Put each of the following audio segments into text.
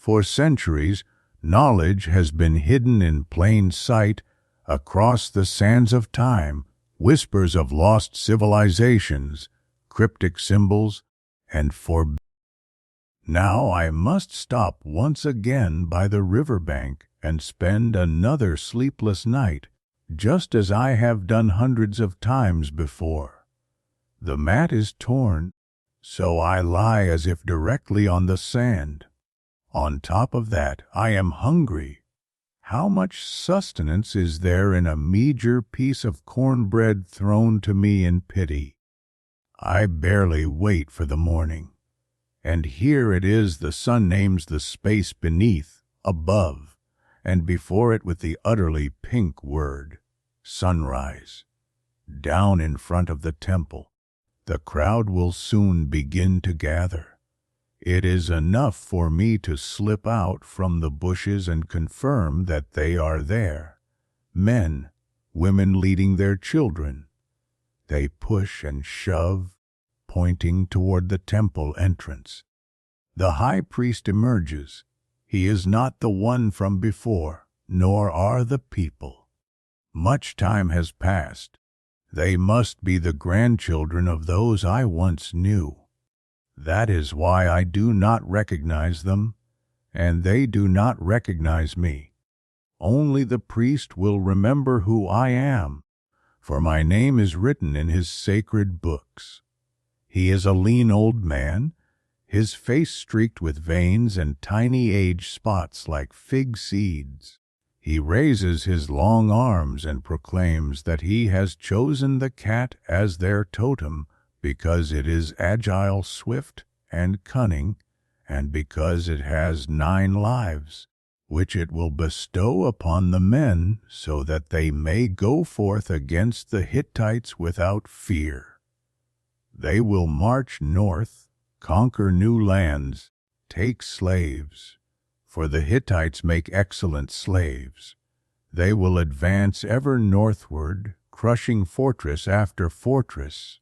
For centuries, knowledge has been hidden in plain sight across the sands of time, whispers of lost civilizations, cryptic symbols, and forbidden. Now I must stop once again by the riverbank and spend another sleepless night, just as I have done hundreds of times before. The mat is torn, so I lie as if directly on the sand. On top of that, I am hungry. How much sustenance is there in a meager piece of cornbread thrown to me in pity? I barely wait for the morning. And here it is the sun names the space beneath, above, and before it with the utterly pink word, sunrise. Down in front of the temple, the crowd will soon begin to gather. It is enough for me to slip out from the bushes and confirm that they are there. Men, women leading their children. They push and shove, pointing toward the temple entrance. The high priest emerges. He is not the one from before, nor are the people. Much time has passed. They must be the grandchildren of those I once knew. That is why I do not recognize them, and they do not recognize me. Only the priest will remember who I am, for my name is written in his sacred books. He is a lean old man, his face streaked with veins and tiny age spots like fig seeds. He raises his long arms and proclaims that he has chosen the cat as their totem because it is agile, swift, and cunning, and because it has 9 lives, which it will bestow upon the men so that they may go forth against the Hittites without fear. They will march north, conquer new lands, take slaves, for the Hittites make excellent slaves. They will advance ever northward, crushing fortress after fortress,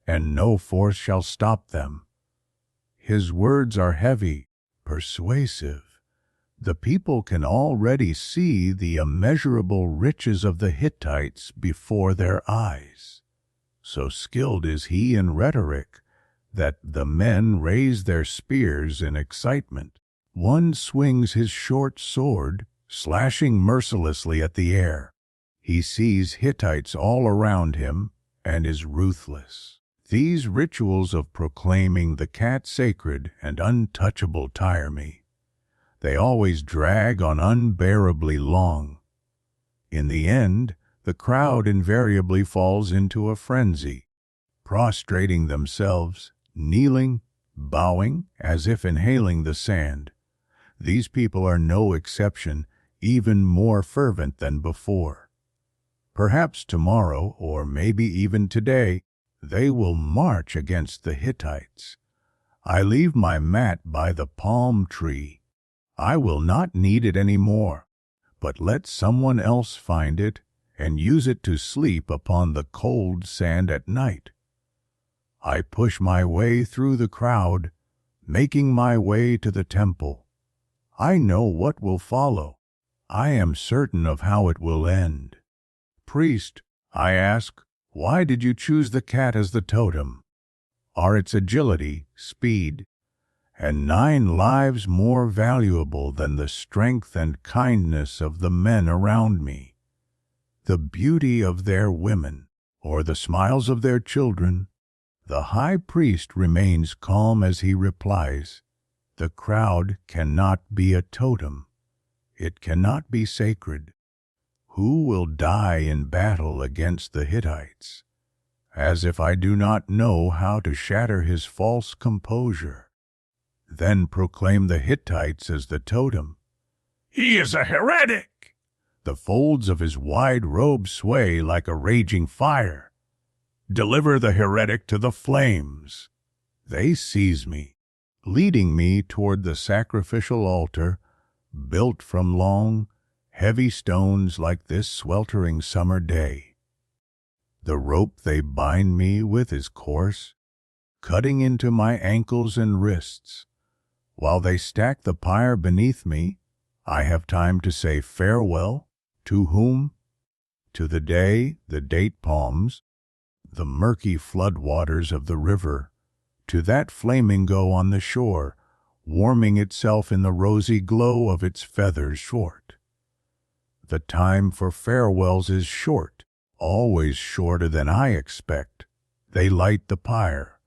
and no force shall stop them. His words are heavy, persuasive. The people can already see the immeasurable riches of the Hittites before their eyes. So skilled is he in rhetoric that the men raise their spears in excitement. One swings his short sword, slashing mercilessly at the air. He sees Hittites all around him and is ruthless. These rituals of proclaiming the cat sacred and untouchable tire me. They always drag on unbearably long. In the end, the crowd invariably falls into a frenzy, prostrating themselves, kneeling, bowing, as if inhaling the sand. These people are no exception, even more fervent than before. Perhaps tomorrow, or maybe even today, they will march against the Hittites. I leave my mat by the palm tree. I will not need it any more, but let someone else find it and use it to sleep upon the cold sand at night. I push my way through the crowd, making my way to the temple. I know what will follow. I am certain of how it will end. Priest, I ask, why did you choose the cat as the totem? Are its agility, speed, and 9 lives more valuable than the strength and kindness of the men around me? The beauty of their women, or the smiles of their children? The high priest remains calm as he replies, the crowd cannot be a totem. It cannot be sacred. Who will die in battle against the Hittites? As if I do not know how to shatter his false composure. Then proclaim the Hittites as the totem. He is a heretic! The folds of his wide robe sway like a raging fire. Deliver the heretic to the flames. They seize me, leading me toward the sacrificial altar, built from long, heavy stones like this sweltering summer day. The rope they bind me with is coarse, cutting into my ankles and wrists. While they stack the pyre beneath me, I have time to say farewell. To whom? To the day, the date palms, the murky flood waters of the river, to that flamingo on the shore, warming itself in the rosy glow of its feathers short. The time for farewells is short, always shorter than I expect. They light the pyre.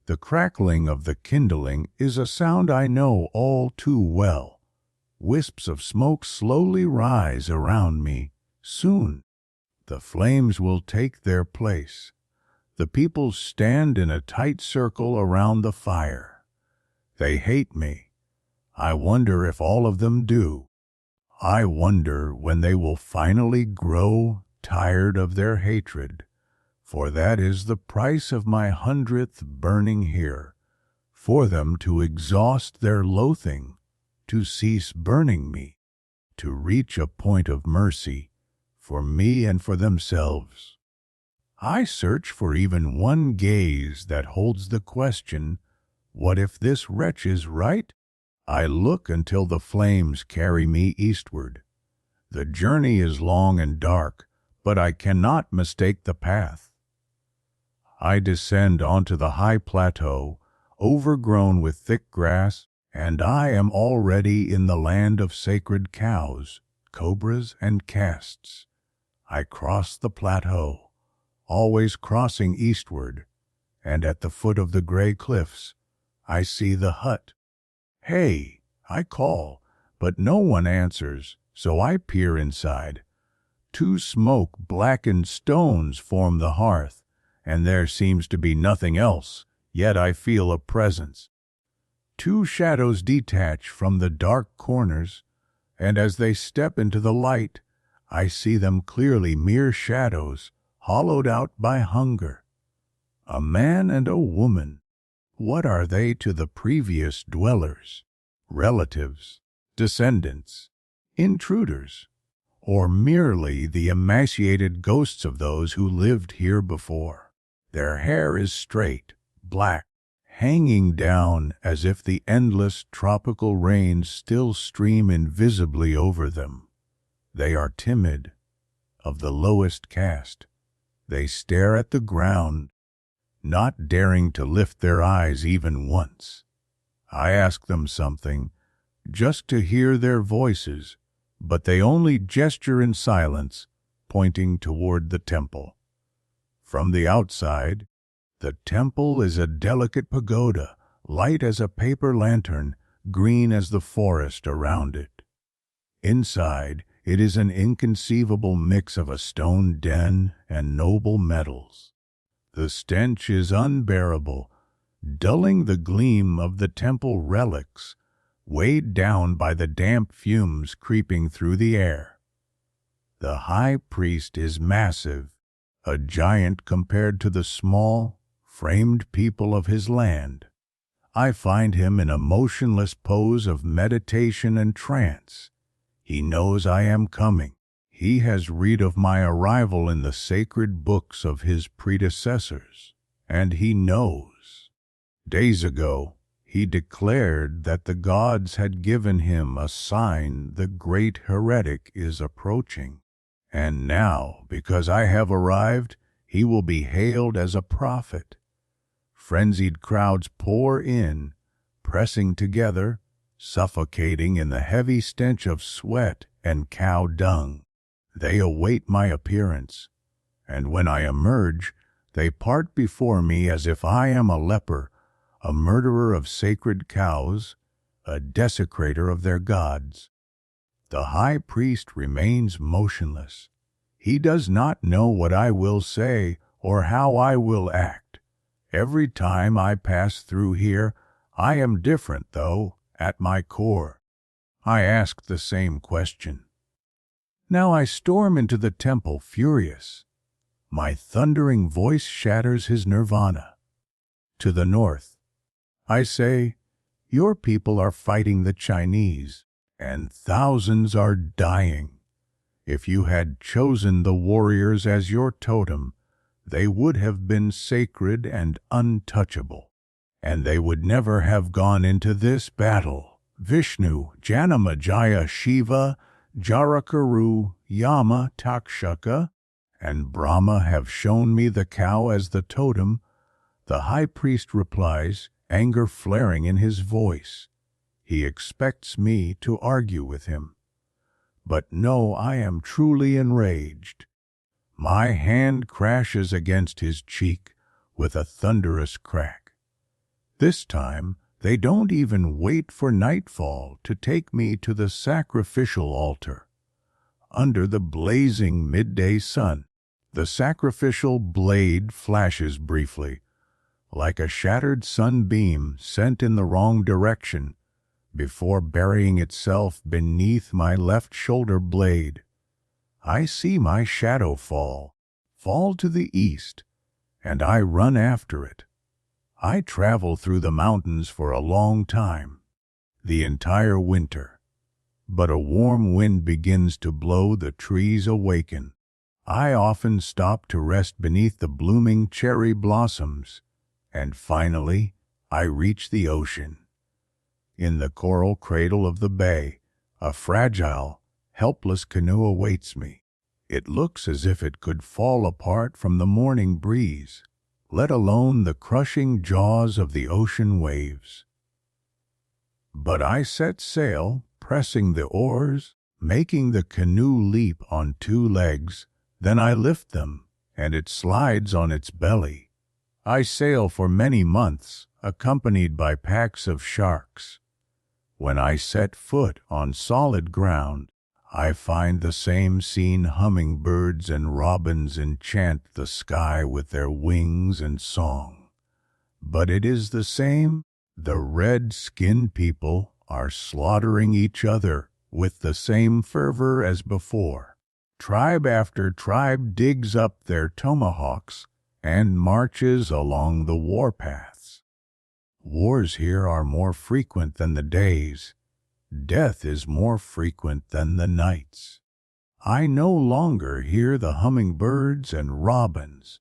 The crackling of the kindling is a sound I know all too well. Wisps of smoke slowly rise around me. Soon the flames will take their place. The people stand in a tight circle around the fire. They hate me. I wonder if all of them do. I wonder when they will finally grow tired of their hatred, for that is the price of my 100th burning here, for them to exhaust their loathing, to cease burning me, to reach a point of mercy for me and for themselves. I search for even one gaze that holds the question, what if this wretch is right? I look until the flames carry me eastward. The journey is long and dark, but I cannot mistake the path. I descend onto the high plateau, overgrown with thick grass, and I am already in the land of sacred cows, cobras, and castes. I cross the plateau, always crossing eastward, and at the foot of the gray cliffs, I see the hut. Hey, I call, but no one answers, so I peer inside. 2 smoke-blackened stones form the hearth, and there seems to be nothing else, yet I feel a presence. 2 shadows detach from the dark corners, and as they step into the light, I see them clearly, mere shadows, hollowed out by hunger. A man and a woman. What are they to the previous dwellers? Relatives, descendants, intruders, or merely the emaciated ghosts of those who lived here before? Their hair is straight, black, hanging down as if the endless tropical rains still stream invisibly over them. They are timid, of the lowest caste. They stare at the ground, not daring to lift their eyes even once. I ask them something, just to hear their voices, but they only gesture in silence, pointing toward the temple. From the outside, the temple is a delicate pagoda, light as a paper lantern, green as the forest around it. Inside, it is an inconceivable mix of a stone den and noble metals. The stench is unbearable, dulling the gleam of the temple relics, weighed down by the damp fumes creeping through the air. The high priest is massive, a giant compared to the small, framed people of his land. I find him in a motionless pose of meditation and trance. He knows I am coming. He has read of my arrival in the sacred books of his predecessors, and he knows. Days ago, he declared that the gods had given him a sign the great heretic is approaching. And now, because I have arrived, he will be hailed as a prophet. Frenzied crowds pour in, pressing together, suffocating in the heavy stench of sweat and cow dung. They await my appearance, and when I emerge, they part before me as if I am a leper, a murderer of sacred cows, a desecrator of their gods. The high priest remains motionless. He does not know what I will say or how I will act. Every time I pass through here, I am different, though, at my core. I ask the same question. Now I storm into the temple furious. My thundering voice shatters his nirvana. To the north, I say, your people are fighting the Chinese, and thousands are dying. If you had chosen the warriors as your totem, they would have been sacred and untouchable. and they would never have gone into this battle. Vishnu, Janamajaya, Shiva, Jarakaru, Yama, Takshaka, and Brahma have shown me the cow as the totem. The high priest replies, anger flaring in his voice. He expects me to argue with him. But no, I am truly enraged. My hand crashes against his cheek with a thunderous crack. This time, they don't even wait for nightfall to take me to the sacrificial altar. Under the blazing midday sun, the sacrificial blade flashes briefly, like a shattered sunbeam sent in the wrong direction, before burying itself beneath my left shoulder blade. I see my shadow fall to the east, and I run after it. I travel through the mountains for a long time, the entire winter. But a warm wind begins to blow, the trees awaken. I often stop to rest beneath the blooming cherry blossoms, and finally I reach the ocean. In the coral cradle of the bay, a fragile, helpless canoe awaits me. It looks as if it could fall apart from the morning breeze, let alone the crushing jaws of the ocean waves. But I set sail, pressing the oars, making the canoe leap on two legs. Then I lift them, and it slides on its belly. I sail for many months, accompanied by packs of sharks. When I set foot on solid ground, I find the same scene. Hummingbirds and robins enchant the sky with their wings and song. But it is the same. The red-skinned people are slaughtering each other with the same fervor as before. Tribe after tribe digs up their tomahawks and marches along the warpaths. Wars here are more frequent than the days. Death is more frequent than the nights. I no longer hear the hummingbirds and robins,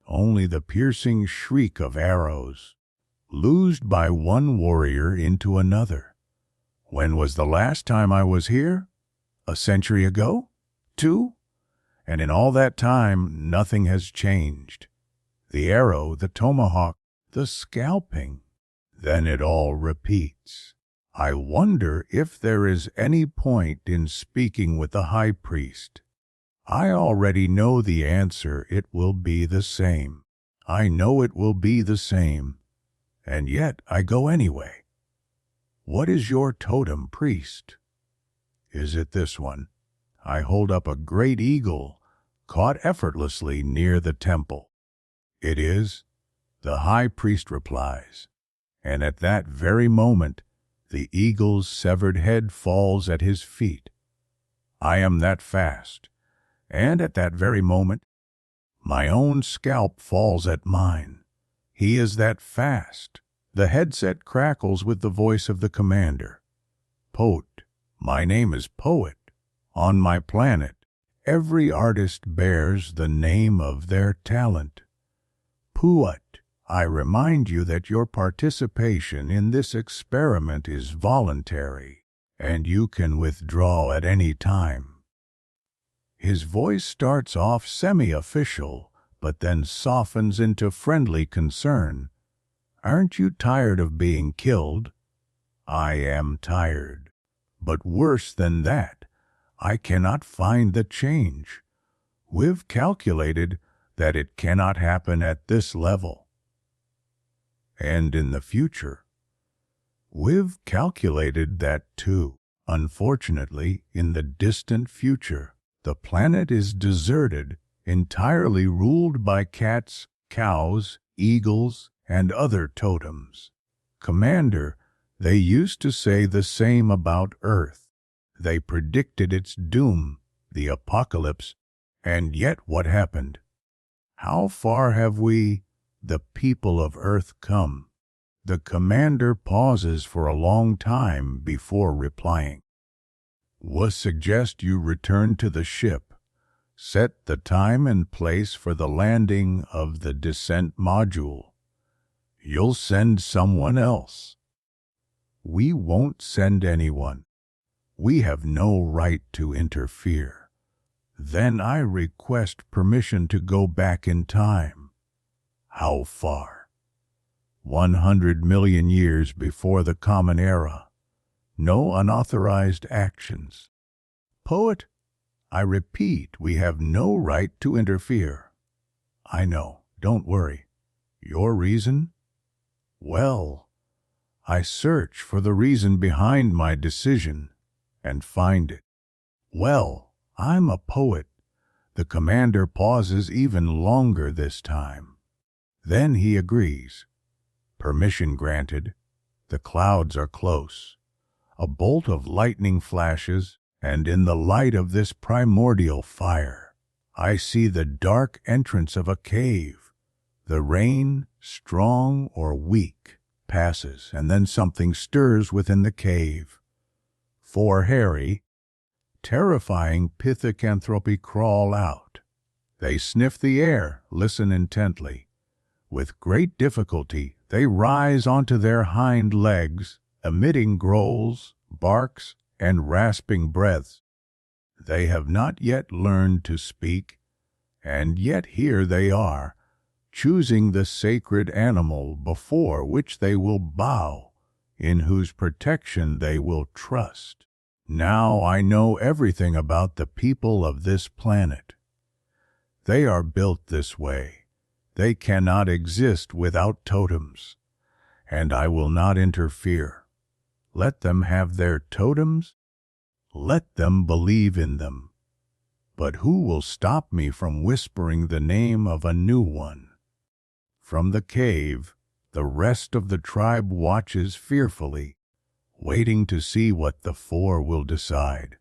only the piercing shriek of arrows, loosed by one warrior into another. When was the last time I was here? A century ago? 2? And in all that time, nothing has changed. The arrow, the tomahawk, the scalping. Then it all repeats. I wonder if there is any point in speaking with the high priest. I already know the answer. It will be the same. I know it will be the same. And yet I go anyway. What is your totem, priest? Is it this one? I hold up a great eagle, caught effortlessly near the temple. It is, the high priest replies, and at that very moment the eagle's severed head falls at his feet. I am that fast, and at that very moment my own scalp falls at mine. He is that fast. The headset crackles with the voice of the commander. Poet, my name is Poet. On my planet, every artist bears the name of their talent. Poet, I remind you that your participation in this experiment is voluntary, and you can withdraw at any time. His voice starts off semi-official, but then softens into friendly concern. Aren't you tired of being killed? I am tired. But worse than that, I cannot find the change. We've calculated that it cannot happen at this level. And in the future, we've calculated that too. Unfortunately, in the distant future, the planet is deserted, entirely ruled by cats, cows, eagles, and other totems. Commander, they used to say the same about Earth. They predicted its doom, the apocalypse, and yet what happened? How far have we, the people of Earth, come? The commander pauses for a long time before replying. "Was suggest you return to the ship. Set the time and place for the landing of the descent module. You'll send someone else. We won't send anyone. We have no right to interfere. Then I request permission to go back in time. How far? 100 million years before the Common Era. No unauthorized actions. Poet, I repeat, we have no right to interfere. I know, don't worry. Your reason? Well, I search for the reason behind my decision and find it. Well, I'm a poet. The commander pauses even longer this time. Then he agrees. Permission granted. The clouds are close. A bolt of lightning flashes, and in the light of this primordial fire, I see the dark entrance of a cave. The rain, strong or weak, passes, and then something stirs within the cave. Four hairy, terrifying pithecanthropy crawl out. They sniff the air, listen intently. With great difficulty, they rise onto their hind legs, emitting growls, barks, and rasping breaths. They have not yet learned to speak, and yet here they are, choosing the sacred animal before which they will bow, in whose protection they will trust. Now I know everything about the people of this planet. They are built this way. They cannot exist without totems, and I will not interfere. Let them have their totems. Let them believe in them. But who will stop me from whispering the name of a new one? From the cave, the rest of the tribe watches fearfully, waiting to see what the four will decide.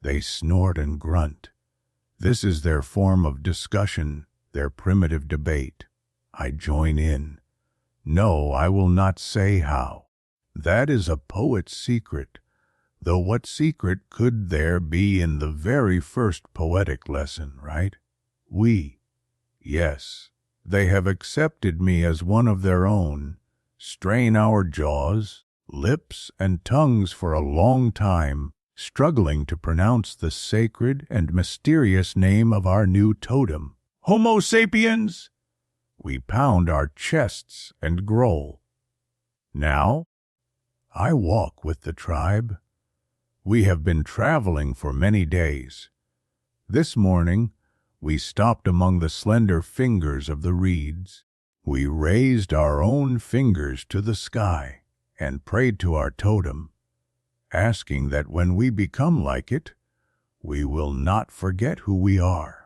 They snort and grunt. This is their form of discussion, their primitive debate. I join in. No, I will not say how. That is a poet's secret, though what secret could there be in the very first poetic lesson, right? Yes, they have accepted me as one of their own, strain our jaws, lips, and tongues for a long time, struggling to pronounce the sacred and mysterious name of our new totem. Homo sapiens! We pound our chests and growl. Now, I walk with the tribe. We have been traveling for many days. This morning, we stopped among the slender fingers of the reeds. We raised our own fingers to the sky and prayed to our totem, asking that when we become like it, we will not forget who we are.